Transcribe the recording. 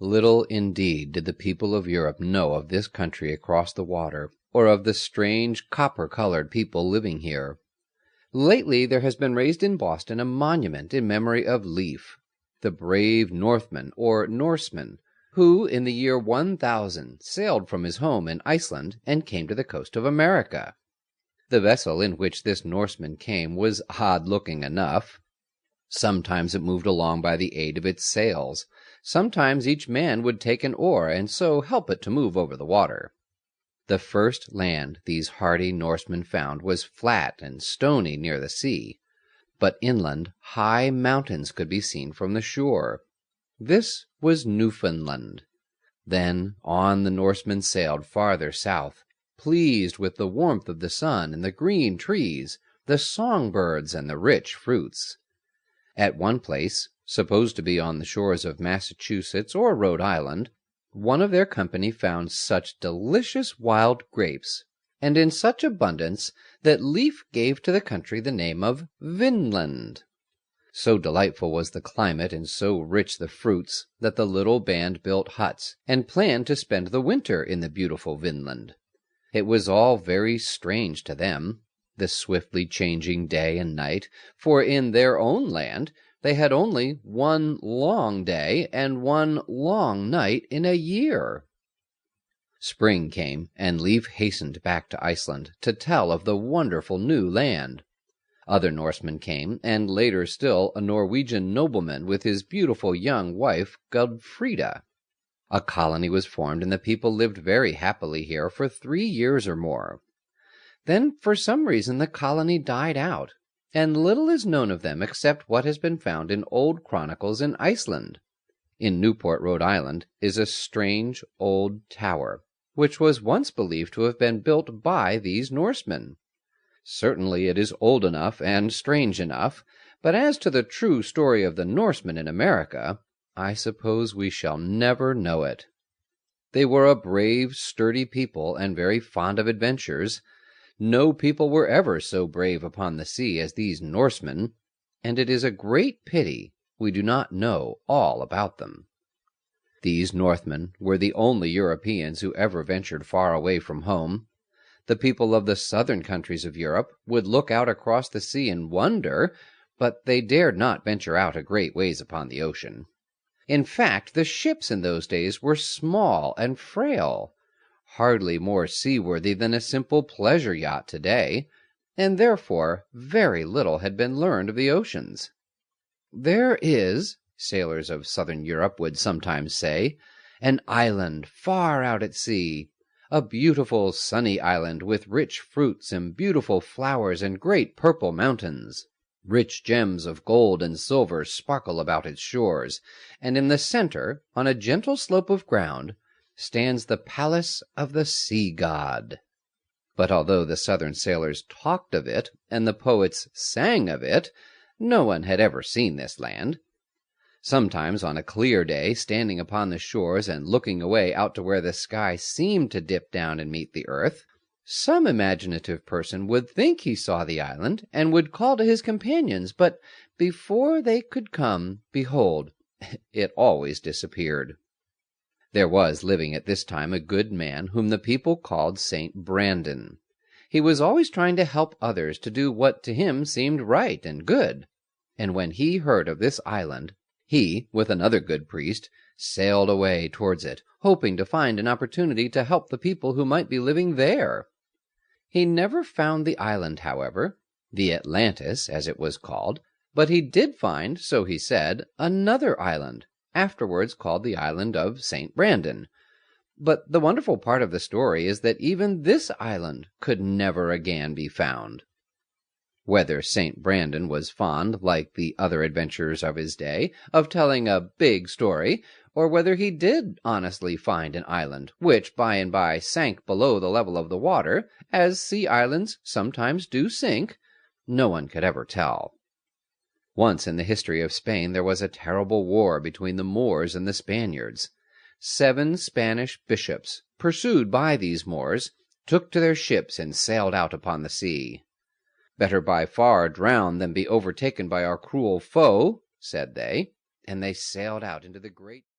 Little indeed did the people of Europe know of this country across the water, or of the strange copper-colored people living here. Lately there has been raised in Boston a monument in memory of Leif, the brave Northman or Norseman, who in the year 1000 sailed from his home in Iceland and came to the coast of America. The vessel in which this Norseman came was odd-looking enough. Sometimes it moved along by the aid of its sails. Sometimes each man would take an oar and so help it to move over the water. The first land these hardy Norsemen found was flat and stony near the sea, but inland high mountains could be seen from the shore. This was Newfoundland. Then on the Norsemen sailed farther south, pleased with the warmth of the sun and the green trees, the songbirds and the rich fruits. At one place, supposed to be on the shores of Massachusetts or Rhode Island, one of their company found such delicious wild grapes, and in such abundance, that Leif gave to the country the name of Vinland. So delightful was the climate and so rich the fruits that the little band built huts and planned to spend the winter in the beautiful Vinland. It was all very strange to them, the swiftly changing day and night, for in their own land they had only one long day and one long night in a year. Spring came, and Leif hastened back to Iceland to tell of the wonderful new land. Other Norsemen came, and later still a Norwegian nobleman with his beautiful young wife Gudfrida. A colony was formed, and the people lived very happily here for 3 years or more. Then, for some reason, the colony died out, and little is known of them except what has been found in old chronicles in Iceland. In Newport, Rhode Island, is a strange old tower, which was once believed to have been built by these Norsemen. Certainly it is old enough and strange enough, but as to the true story of the Norsemen in America, I suppose we shall never know it. They were a brave, sturdy people, and very fond of adventures. No people were ever so brave upon the sea as these Norsemen, and it is a great pity we do not know all about them. These Northmen were the only Europeans who ever ventured far away from home. The people of the southern countries of Europe would look out across the sea and wonder, but they dared not venture out a great ways upon the ocean. In fact, the ships in those days were small and frail, hardly more seaworthy than a simple pleasure yacht today, and therefore very little had been learned of the oceans. "There is," sailors of southern Europe would sometimes say, "an island far out at sea, a beautiful sunny island with rich fruits and beautiful flowers and great purple mountains. Rich gems of gold and silver sparkle about its shores, and in the center, on a gentle slope of ground, stands the palace of the sea god." But although the southern sailors talked of it, and the poets sang of it, no one had ever seen this land. Sometimes on a clear day, standing upon the shores and looking away out to where the sky seemed to dip down and meet the earth, some imaginative person would think he saw the island, and would call to his companions, but before they could come, behold, it always disappeared. There was living at this time a good man whom the people called Saint Brandon. He was always trying to help others to do what to him seemed right and good, and when he heard of this island, he, with another good priest, sailed away towards it, hoping to find an opportunity to help the people who might be living there. He never found the island, however, the Atlantis, as it was called, but he did find, so he said, another island, afterwards called the island of St. Brandon. But the wonderful part of the story is that even this island could never again be found. Whether St. Brandon was fond, like the other adventurers of his day, of telling a big story, or whether he did honestly find an island, which by and by sank below the level of the water, as sea islands sometimes do sink, no one could ever tell. Once in the history of Spain there was a terrible war between the Moors and the Spaniards. 7 Spanish bishops, pursued by these Moors, took to their ships and sailed out upon the sea. "Better by far drown than be overtaken by our cruel foe," said they, and they sailed out into the great